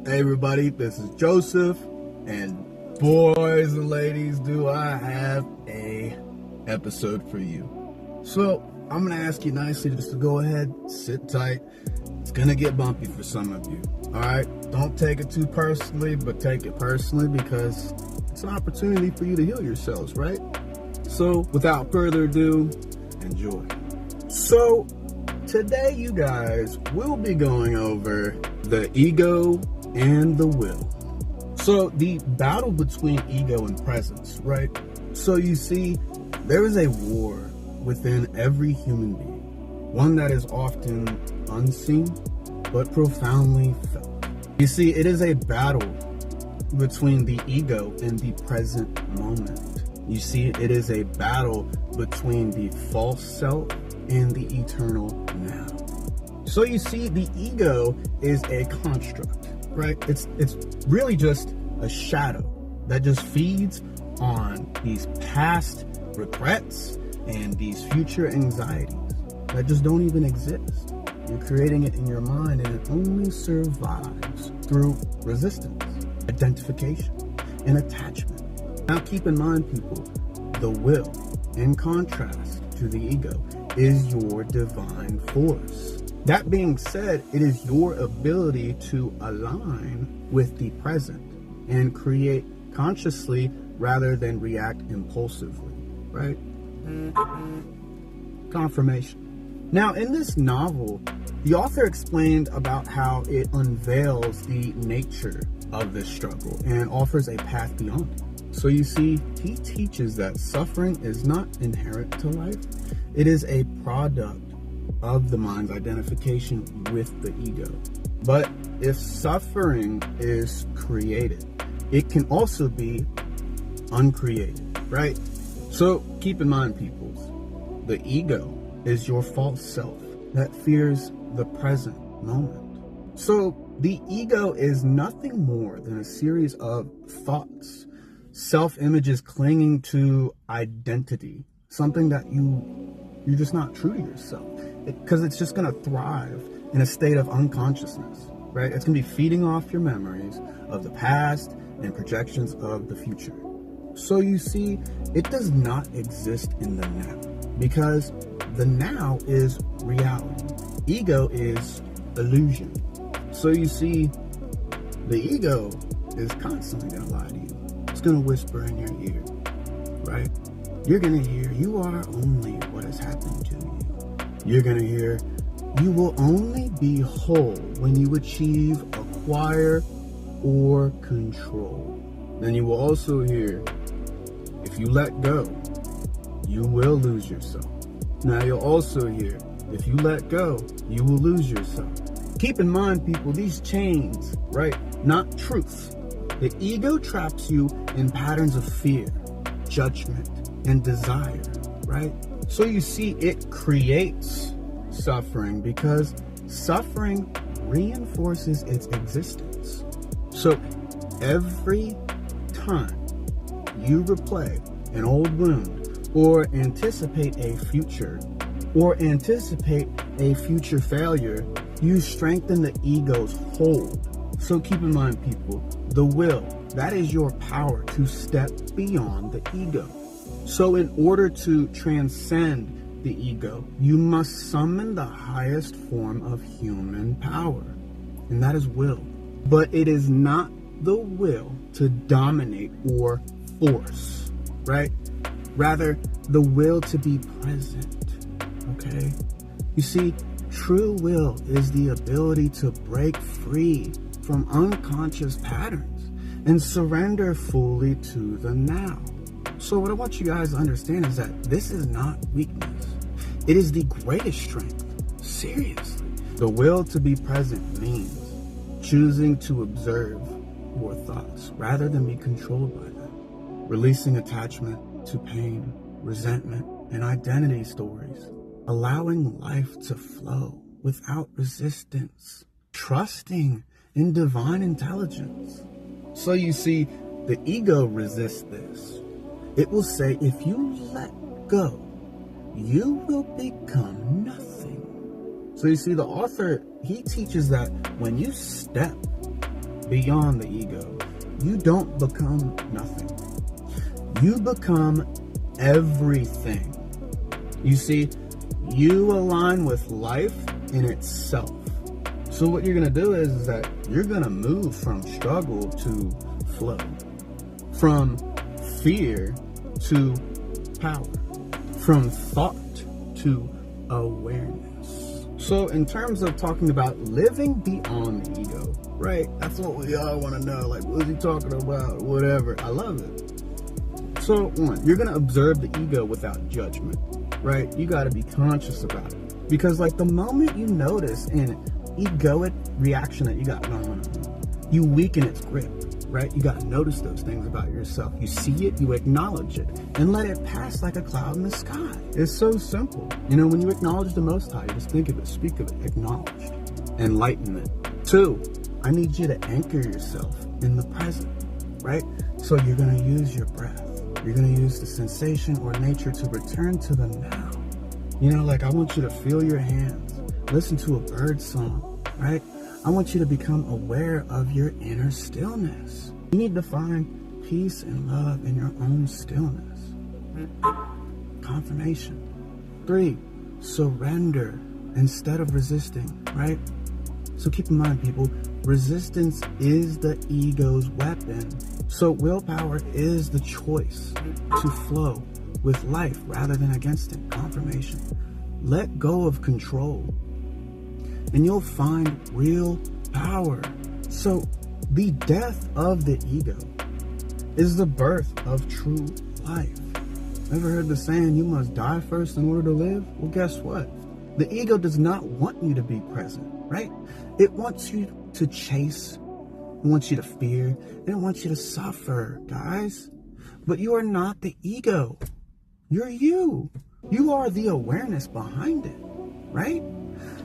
Hey everybody, this is Joseph, and boys and ladies, do I have a episode for you. So I'm gonna ask you nicely just to go ahead, sit tight. It's gonna get bumpy for some of you. Alright, don't take it too personally, but take it personally because it's an opportunity for you to heal yourselves, right? So without further ado, enjoy. So today, you guys, we'll be going over the ego and the will. So the battle between ego and presence, right? So you see, there is a war within every human being, one that is often unseen but profoundly felt. You see, it is a battle between the ego and the present moment. You see, it is a battle between the false self and the eternal now. So you see, the ego is a construct, right? It's really just a shadow that just feeds on these past regrets and these future anxieties that just don't even exist. You're creating it in your mind, and it only survives through resistance, identification, and attachment. Now keep in mind, people, the will, in contrast to the ego, is your divine force. That being said, it is your ability to align with the present and create consciously rather than react impulsively, right? Confirmation. Now, in this novel, the author explained about how it unveils the nature of this struggle and offers a path beyond it. So you see, he teaches that suffering is not inherent to life. It is a product of the mind's identification with the ego. But if suffering is created, it can also be uncreated, right? So keep in mind, peoples, the ego is your false self that fears the present moment. So the ego is nothing more than a series of thoughts, self-images clinging to identity, something that you're just not true to yourself, because it's just going to thrive in a state of unconsciousness, right? It's going to be feeding off your memories of the past and projections of the future. So you see, it does not exist in the now, because the now is reality. Ego is illusion. So you see, the ego is constantly going to lie to you. It's going to whisper in your ear, right? You're going to hear, you are only what has happened to you. You're going to hear, you will only be whole when you achieve, acquire, or control. Then you will also hear, if you let go, you will lose yourself. Now you'll also hear, if you let go, you will lose yourself. Keep in mind, people, these chains, right? Not truth. The ego traps you in patterns of fear, judgment, and desire, right? So you see, it creates suffering because suffering reinforces its existence. So every time you replay an old wound or anticipate a future failure, you strengthen the ego's hold. So keep in mind, people, the will, that is your power to step beyond the ego. So in order to transcend the ego, you must summon the highest form of human power, and that is will. But it is not the will to dominate or force, right? Rather, the will to be present, okay? You see, true will is the ability to break free from unconscious patterns and surrender fully to the now. So what I want you guys to understand is that this is not weakness. It is the greatest strength. Seriously. The will to be present means choosing to observe your thoughts rather than be controlled by them. Releasing attachment to pain, resentment, and identity stories. Allowing life to flow without resistance. Trusting in divine intelligence. So you see, the ego resists this. It will say, if you let go, you will become nothing. So you see, the author, he teaches that when you step, beyond the ego, you don't become nothing. You become everything. You see, you align with life in itself. So what you're going to do is that you're going to move from struggle to flow, from fear to power, from thought to awareness. So in terms of talking about living beyond the ego, right? That's what we all want to know. Like, what is he talking about? Whatever. I love it. So one, you're going to observe the ego without judgment, right? You got to be conscious about it. Because like the moment you notice an egoic reaction that you got going on, you weaken its grip, right? You got to notice those things about yourself. You see it, you acknowledge it, and let it pass like a cloud in the sky. It's so simple. You know, when you acknowledge the Most High, you just think of it, speak of it, acknowledged, enlightenment. 2, I need you to anchor yourself in the present, right? So you're going to use your breath. You're going to use the sensation or nature to return to the now. You know, like I want you to feel your hands, listen to a bird song, right? I want you to become aware of your inner stillness. You need to find peace and love in your own stillness. Confirmation. 3, surrender instead of resisting, right? So keep in mind, people, resistance is the ego's weapon. So willpower is the choice to flow with life rather than against it. Confirmation. Let go of control and you'll find real power. So the death of the ego is the birth of true life. Ever heard the saying, you must die first in order to live? Well, guess what? The ego does not want you to be present, right? It wants you to chase. It wants you to fear. And it wants you to suffer, guys. But you are not the ego. You're you. You are the awareness behind it, right?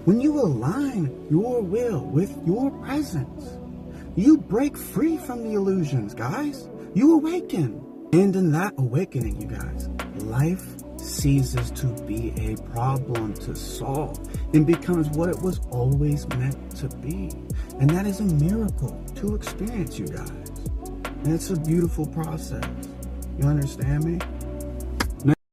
When you align your will with your presence, you break free from the illusions, guys. You awaken. And in that awakening, you guys, life ceases to be a problem to solve and becomes what it was always meant to be. And that is a miracle to experience, you guys. And it's a beautiful process. You understand me?